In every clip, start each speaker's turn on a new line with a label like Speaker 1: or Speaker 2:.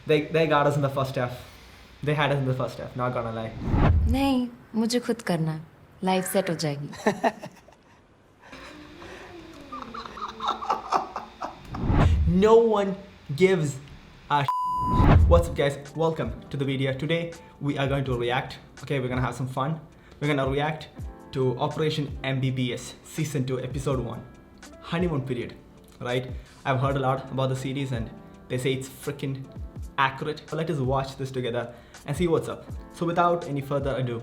Speaker 1: They got us in the first half. They had us in the first half, not gonna lie.
Speaker 2: नहीं, मुझे खुद करना है। Life set हो जाएगी।
Speaker 1: No one gives a What's up guys, welcome to the video. Today we are going to react. Okay, we're gonna have some fun. We're gonna react to Operation MBBS Season 2 Episode 1 Honeymoon Period. Right, I've heard a lot about the series and they say it's freaking accurate. So let us watch this together and see what's up. So without any further ado,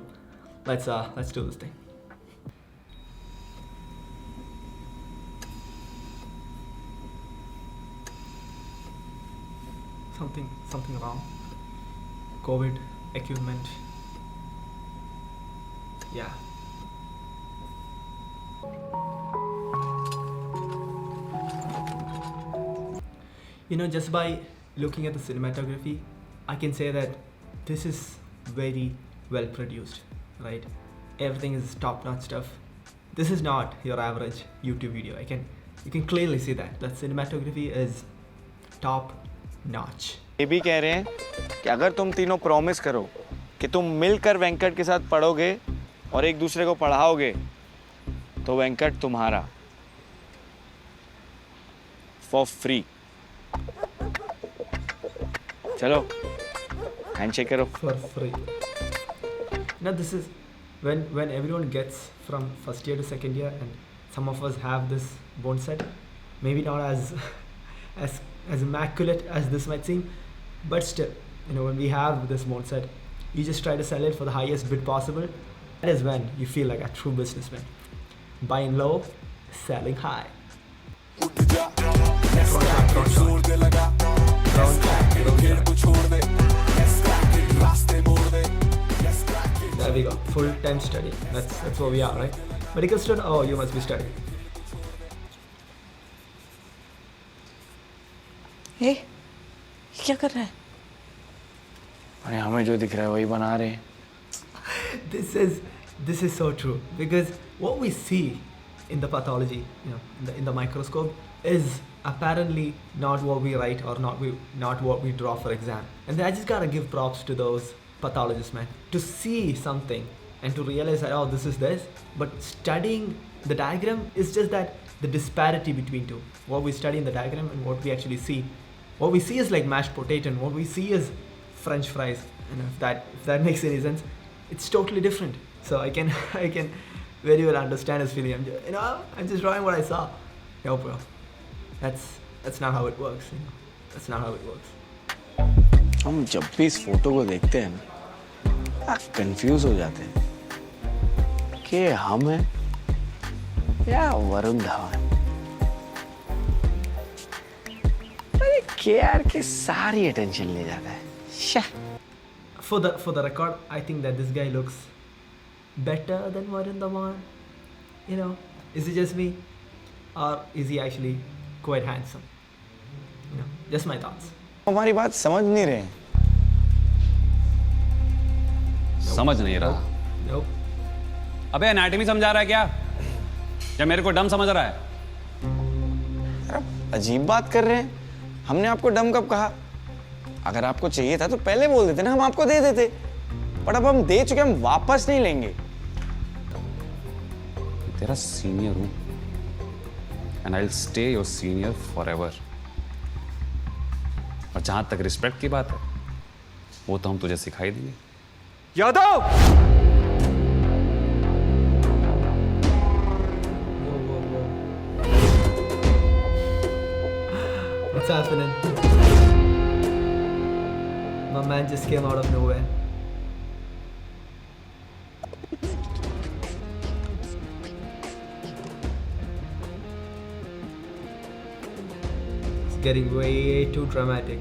Speaker 1: let's do this thing. Something wrong. COVID equipment. Yeah. You know, just by looking at the cinematography, I can say that this is very well produced, right? Everything is top-notch stuff. This is not your average YouTube video. You can clearly see that. The cinematography is top-notch.
Speaker 3: ये भी कह रहे हैं कि अगर तुम तीनों promise करो कि तुम मिलकर वेंकट के साथ पढ़ोगे और एक दूसरे को पढ़ाओगे तो वेंकट तुम्हारा फॉर फ्री। चलो हैंडशेक करो।
Speaker 1: For free. Now this is when everyone gets from first year to second year, and some of us have this bone set, maybe not as immaculate as this might seem, but still, you know, when we have this bone set, you just try to sell it for the highest bid possible. That is when you feel like a true businessman. Buying low, selling high. There we go, full-time study. That's what we are, right? Medical student, oh, you must be studying.
Speaker 2: ए, क्या कर रहा है?
Speaker 3: अरे हमें जो दिख रहा है वही बना रहे हैं।
Speaker 1: This is so true, because what we see in the pathology, you know, in the microscope, is apparently not what we write or not what we draw for exam. And I just gotta give props to those pathologists, man, to see something and to realize that, oh, this is this. But studying the diagram is just that the disparity between two. What we study in the diagram and what we actually see. What we see is like mashed potato, and what we see is French fries. And if that makes any sense, it's totally different. So I can very well understand his feeling. I'm just drawing what I saw. Yo, bro, that's not how it works. You know, that's not how it works.
Speaker 3: हम जब भी इस photo को देखते हैं ना, confuse हो जाते हैं कि हम हैं या वरुण धवन। अरे केआर के सारी अटेंशन ले जाता है।
Speaker 1: For the record, I think that this guy looks better than Varun Dhawan. You know, is it just me, or is he actually quite handsome? You know, just my thoughts.
Speaker 3: हमारी बात समझ नहीं रहे।
Speaker 4: समझ नहीं रहा।
Speaker 1: Nope.
Speaker 4: अबे anatomy समझा रहा है क्या? या मेरे को डम समझ रहा है?
Speaker 3: अरे अजीब बात कर रहे हैं। हमने आपको डम कब कहा? अगर आपको चाहिए था तो पहले बोल देते ना, हम आपको दे देते। पर अब हम दे चुके, हम वापस नहीं लेंगे।
Speaker 4: तेरा सीनियर हूं and I will stay your senior forever. और जहां तक रिस्पेक्ट की बात है, वो तो हम तुझे सिखाई देंगे।
Speaker 3: Yadav!
Speaker 1: What's happening? My man just came out of nowhere. It's getting way too dramatic.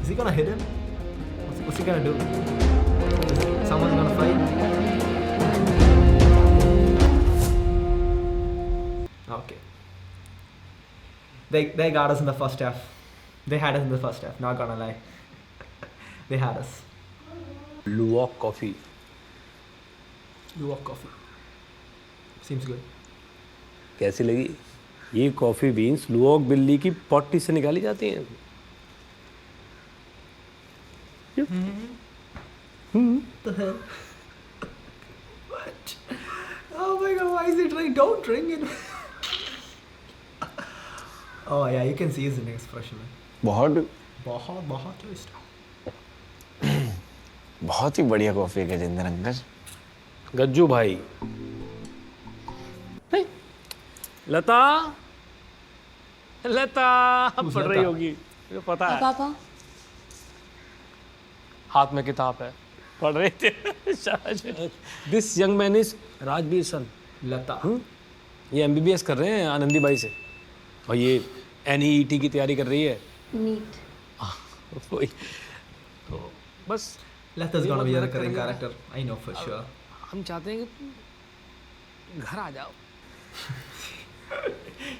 Speaker 1: Is he gonna hit him? What's he gonna do? Someone's gonna fight? Okay. They got us in the first half. They had us in the first half, not gonna lie. They had us.
Speaker 5: Luwak coffee.
Speaker 1: Luwak coffee. Seems good.
Speaker 5: कैसी लगी? ये coffee beans लुओक बिल्ली की potty से निकाली जाती हैं।
Speaker 1: The hell? What? Oh my god, why is it like, don't drink it? Oh yeah, you can see his expression.
Speaker 3: बहुत
Speaker 1: बहुत twist.
Speaker 3: बहुत ही बढ़िया कॉफी है गजेंद्र अंकल।
Speaker 5: गज्जू भाई। नहीं, लता
Speaker 1: Who's
Speaker 5: पढ़ रही
Speaker 1: लता?
Speaker 5: होगी, मुझे पता है।
Speaker 2: पापा
Speaker 5: हाथ में किताब है, पढ़ रहे थे। This young man is Rajveer son.
Speaker 1: Lata.
Speaker 5: ये एमबीबीएस कर रहे हैं आनंदी बाई से, और ये एनईईटी की तैयारी कर रही है।
Speaker 2: नीट
Speaker 5: वही तो बस
Speaker 1: Lata's
Speaker 5: ये
Speaker 1: gonna
Speaker 5: बहुत
Speaker 1: be a
Speaker 5: मेहनत
Speaker 1: recurring
Speaker 5: करेंगे।
Speaker 1: character. I know for sure.
Speaker 5: हम चाहते हैं कि घर आ जाओ।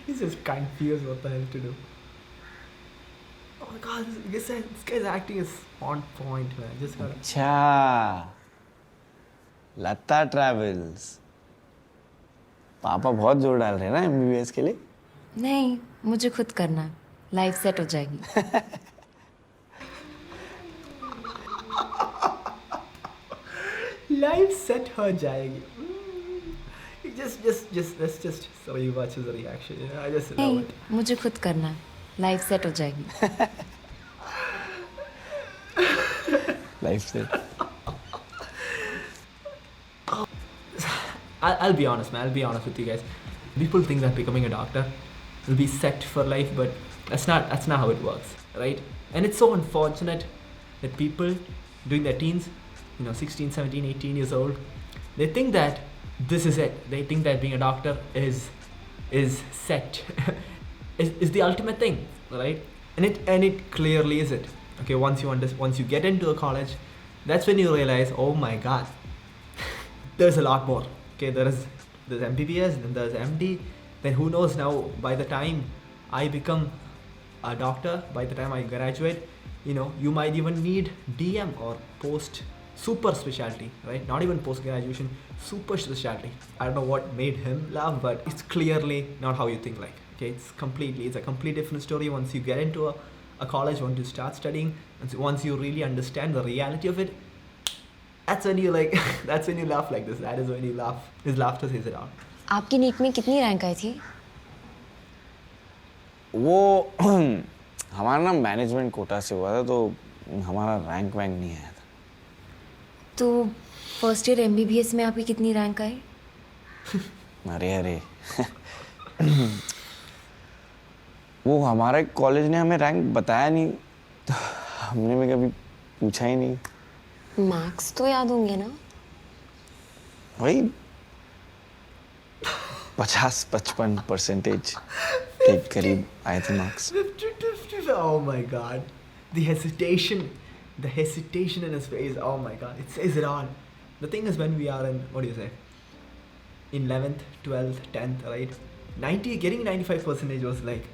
Speaker 1: He's just confused what the hell to do. Oh my god, this guy's acting is on point, man. Just gotta.
Speaker 3: अच्छा, लता ट्रैवल्स। पापा बहुत जोर डाल रहे हैं ना एमबीबीएस के लिए।
Speaker 2: नहीं, मुझे खुद करना है। लाइफ सेट हो जाएगी।
Speaker 1: Life set हो जाएगी. Let's just rewatch his reaction. I just love
Speaker 2: नहीं,
Speaker 1: it.
Speaker 2: मुझे खुद करना है। लाइफ सेट हो जाएगी।
Speaker 3: लाइफ से।
Speaker 1: I'll be honest, man. I'll be honest with you guys. People think that becoming a doctor will be set for life, but that's not how it works, right? And it's so unfortunate that people during their teens, 16, 17, 18 years old, they think that this is it. They think that being a doctor is set, is the ultimate thing, right? And it clearly isn't. Okay, once you get into a college, that's when you realize, oh my god, there's a lot more. Okay, there's MBBS, then there's MD, then who knows now, by the time I become a doctor, by the time I graduate, you might even need DM or post super specialty, right? Not even post graduation, super specialty. I don't know what made him laugh, but it's clearly not how you think like. Okay, it's a complete different story once you get into a college, once you start studying, and once you really understand the reality of it. That's when you that's when you laugh like this. That is when you laugh. His laughter says it all.
Speaker 2: आपकी NEET में कितनी rank आई थी?
Speaker 3: वो हमारा ना management quota से हुआ था, तो हमारा रैंक वैंक नहीं आया था।
Speaker 2: तो फर्स्ट ईयर एमबीबीएस में आपकी कितनी रैंक आई?
Speaker 3: अरे वो हमारे कॉलेज ने हमें रैंक बताया नहीं, तो हमने भी कभी पूछा ही नहीं।
Speaker 2: मार्क्स तो याद होंगे ना?
Speaker 3: वही 50-55% के करीब आए थे marks.
Speaker 1: Oh my god. The hesitation in his face, oh my god, it says it all. The thing is, when we are in, what do you say, in 11th, 12th, 10th, right? Getting 95% was like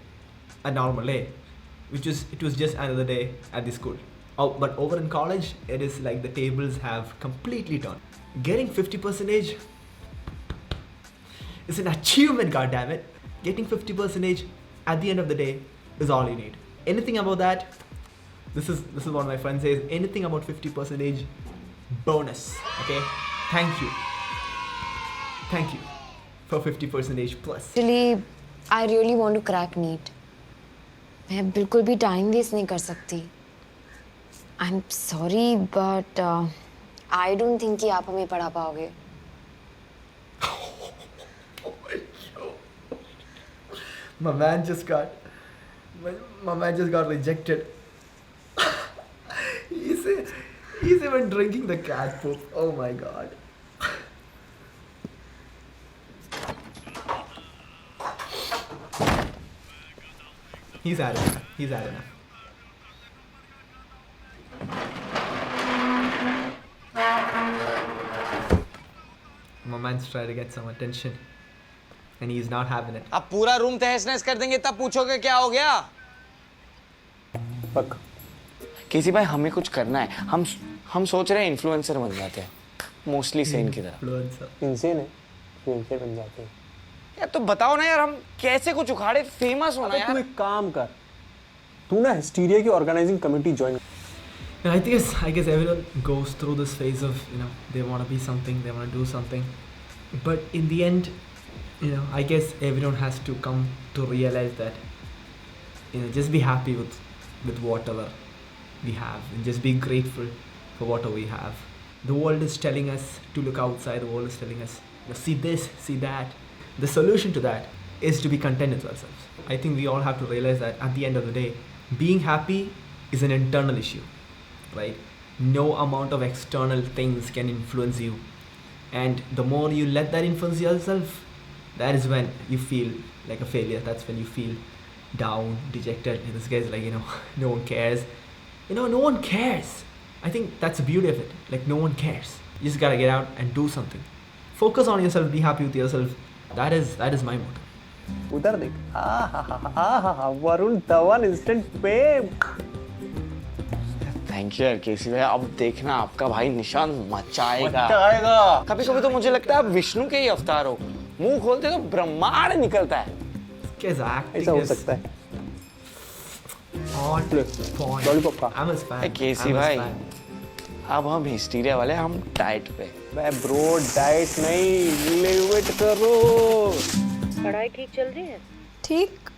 Speaker 1: a normal day, it was just another day at the school. Oh, but over in college, it is like the tables have completely turned. Getting 50% is an achievement, goddammit. Getting 50% at the end of the day is all you need. Anything above that, this is what my friend says, anything about 50% bonus. Okay? Thank you for 50% plus.
Speaker 2: Actually, I really want to crack NEET. मैं बिल्कुल भी time waste नहीं कर सकती। I'm sorry, but I don't think कि आप हमें पढ़ा पाओगे।
Speaker 1: My man just got rejected. He's even drinking the cat poop. Oh my god. He's had enough. My man's trying to get some attention, and he's not having it.
Speaker 3: अब पूरा room तहस-नहस कर देंगे, तब पूछोगे क्या हो गया?
Speaker 5: पक
Speaker 3: किसी भाई हमें कुछ करना है, हम सोच रहे हैं इन्फ्लुएंसर बन जाते हैं, मोस्टली सेन की तरह।
Speaker 1: Influencer.
Speaker 5: इनसे ने इनसे बन जाते हैं।
Speaker 3: यार तो बताओ ना यार, हम कैसे कुछ उखाड़े, फेमस होना
Speaker 6: अबे तू
Speaker 3: यार।
Speaker 6: एक काम कर, तू ना हिस्टीरिया की organising committee join.
Speaker 1: And I guess everyone goes through this phase of, they want to be something, they want to do something, but in the end, I guess everyone has to come to realize that, just be happy with whatever we have, and just be grateful for whatever we have. The world is telling us to look outside. The world is telling us, see this, see that. The solution to that is to be content with ourselves. I think we all have to realize that at the end of the day, being happy is an internal issue, right? No amount of external things can influence you, and the more you let that influence yourself, that is when you feel like a failure. That's when you feel down, dejected, and this guy's like, no one cares. No one cares. I think that's the beauty of it. Like, no one cares. You just gotta get out and do something. Focus on yourself, be happy with yourself. That is my motto.
Speaker 6: उधर देख, Varun Dhawan instant fame.
Speaker 3: Thank you यार केसी भाई, अब देखना आपका भाई निशान मचाएगा। कभी कभी तो मुझे लगता है आप विष्णु के ही अवतार हो, मुंह खोलते तो ब्रह्मांड निकलता है।
Speaker 1: Guys, acting
Speaker 6: ऐसा हो
Speaker 1: is
Speaker 6: सकता है।
Speaker 1: on point.
Speaker 6: Lollipop खा।
Speaker 1: I'm a fan.
Speaker 3: KC
Speaker 1: I'm a
Speaker 3: भाई,
Speaker 1: fan.
Speaker 3: अब हम हिस्टीरिया वाले, हम डाइट पे।
Speaker 6: मैं ब्रो डाइट नहीं, लिव इट करो।
Speaker 7: पढ़ाई ठीक चल रही है?
Speaker 8: ठीक,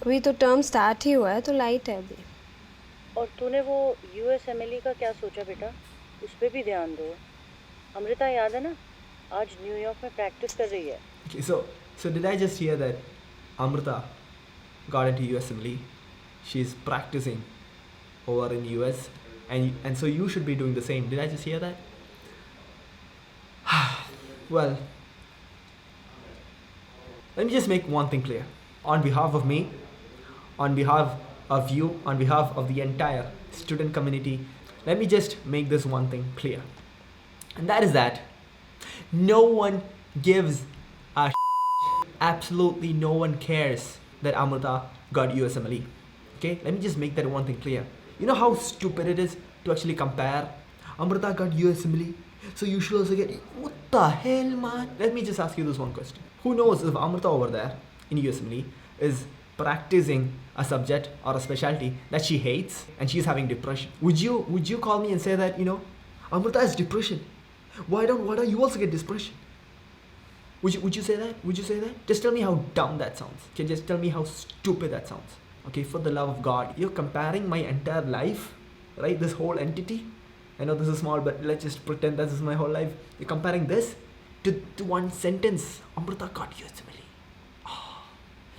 Speaker 8: अभी तो टर्म स्टार्ट ही हुआ है तो लाइट है अभी।
Speaker 7: और तूने वो यूएसएमएलई का क्या सोचा बेटा? उस पर भी ध्यान दो। अमृता याद है ना, आज न्यूयॉर्क में प्रैक्टिस कर रही है।
Speaker 1: Okay, so did I just hear that Amrita got into USMLE? She's practicing over in US, and so you should be doing the same. Did I just hear that? Well, let me just make one thing clear. On behalf of me, on behalf of you, on behalf of the entire student community, let me just make this one thing clear. And that is that no one gives a absolutely no one cares that Amrita got USMLE. Okay, let me just make that one thing clear. You know how stupid it is to actually compare? Amrita got USMLE, so you should also get. What the hell, man? Let me just ask you this one question. Who knows if Amrita over there in USMLE is practicing a subject or a specialty that she hates and she's having depression? Would you call me and say that, Amrita has depression? Why don't you also get depression? Would you say that? Would you say that? Just tell me how dumb that sounds. Okay, just tell me how stupid that sounds. Okay, for the love of God, you're comparing my entire life, right? This whole entity. I know this is small, but let's just pretend that this is my whole life. You're comparing this to one sentence. Amrita got USMLE. Oh,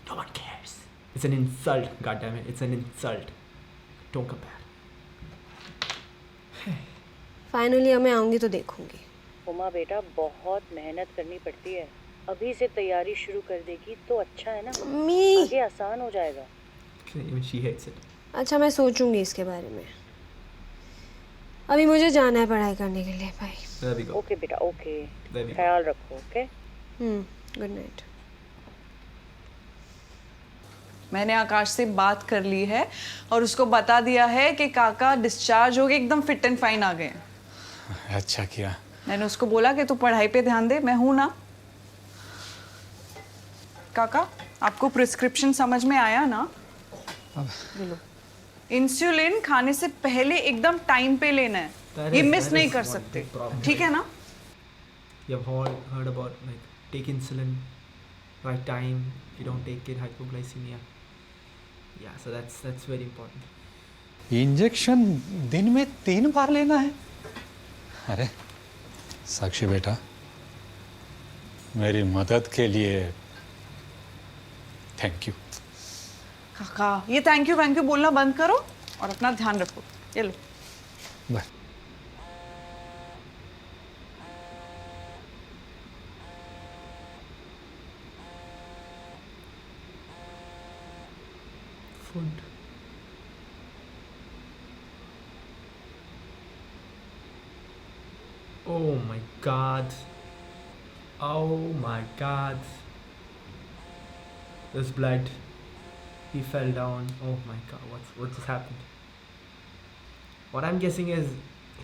Speaker 1: no one cares. It's an insult, goddammit. It's an insult. Don't compare.
Speaker 8: Finally मैं आऊंगी तो देखूंगी।
Speaker 7: उमा बेटा, बहुत मेहनत करनी पड़ती है। अभी से तैयारी शुरू कर देगी तो अच्छा है ना,
Speaker 8: मम्मी।
Speaker 7: आगे आसान हो जाएगा।
Speaker 1: Even she hates it.
Speaker 8: अच्छा, मैं सोचूंगी इसके बारे में। अभी मुझे जाना है पढ़ाई करने के लिए। Bye.
Speaker 1: There we go.
Speaker 7: Okay बेटा, ओके,
Speaker 1: There we go.
Speaker 7: ख्याल रखो। Okay,
Speaker 8: good night.
Speaker 9: मैंने आकाश से बात कर ली है और उसको बता दिया है कि काका डिस्चार्ज हो गए, एकदम फिट एंड फाइन आ गए।
Speaker 3: अच्छा किया।
Speaker 9: मैंने उसको बोला कि तू पढ़ाई पे ध्यान दे, मैं हूं ना। काका, आपको प्रिस्क्रिप्शन समझ में आया ना? लो, इंसुलिन खाने से पहले एकदम टाइम पे लेना है, ये मिस नहीं कर सकते, ठीक है ना?
Speaker 1: You've all heard about take insulin, right time. If you don't take it, hypoglycemia. Yeah, so that's very important.
Speaker 10: Injection दिन में 3 बार लेना है? अरे साक्षी बेटा, मेरी मदद के लिए थैंक यू।
Speaker 9: काका, ये थैंक यू बोलना बंद करो और अपना ध्यान रखो। ये लो।
Speaker 10: Bye.
Speaker 1: Food. Oh my God. Oh my God. There's blood. He fell down. Oh my God. What just happened? What I'm guessing is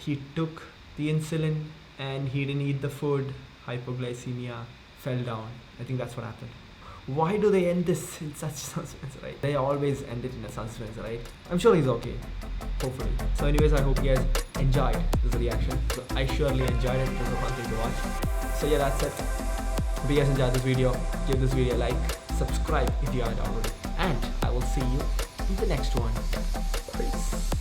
Speaker 1: he took the insulin and he didn't eat the food. Hypoglycemia. Fell down. I think that's what happened. Why do they end this in such suspense, right? They always end it in a suspense, right? I'm sure he's okay, hopefully. So anyways, I hope you guys enjoyed this reaction. So I surely enjoyed it. It was a fun thing to watch. So yeah, that's it. If you guys enjoyed this video, give this video a like, subscribe if you haven't already, and I will see you in the next one. Peace.